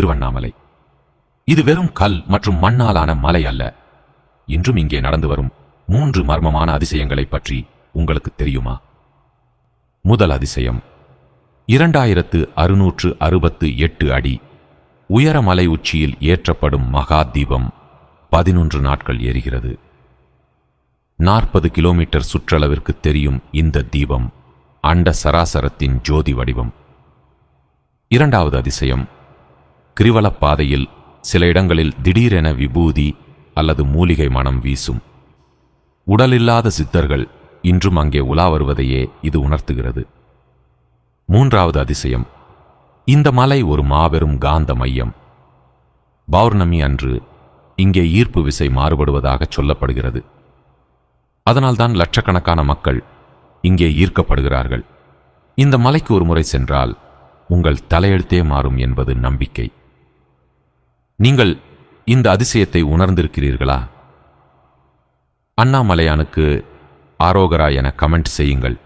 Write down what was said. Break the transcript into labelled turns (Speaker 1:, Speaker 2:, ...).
Speaker 1: திருவண்ணாமலை. இது வெறும் கல் மற்றும் மண்ணாலான மலை அல்ல. இன்றும் இங்கே நடந்து வரும் 3 மர்மமான அதிசயங்களை பற்றி உங்களுக்கு தெரியுமா? முதல் அதிசயம், 2668 அடி உயர மலை உச்சியில் ஏற்றப்படும் மகா தீபம் 11 நாட்கள் எரிகிறது. 40 கிலோமீட்டர் சுற்றளவிற்கு தெரியும் இந்த தீபம் அண்ட சராசரத்தின் ஜோதி வடிவம். இரண்டாவது அதிசயம், கிரிவலப் பாதையில் சில இடங்களில் திடீரென விபூதி அல்லது மூலிகை மனம் வீசும். உடலில்லாத சித்தர்கள் இன்றும் அங்கே உலா வருவதையே இது உணர்த்துகிறது. மூன்றாவது அதிசயம், இந்த மலை ஒரு மாபெரும் காந்த மையம். பௌர்ணமி அன்று இங்கே ஈர்ப்பு விசை மாறுபடுவதாக சொல்லப்படுகிறது. அதனால்தான் லட்சக்கணக்கான மக்கள் இங்கே ஈர்க்கப்படுகிறார்கள். இந்த மலைக்கு ஒரு முறை சென்றால் உங்கள் தலையெழுத்தே மாறும் என்பது நம்பிக்கை. நீங்கள் இந்த அதிசயத்தை உணர்ந்திருக்கிறீர்களா? அண்ணாமலையானுக்கு ஆரோகரா என கமெண்ட் செய்யுங்கள்.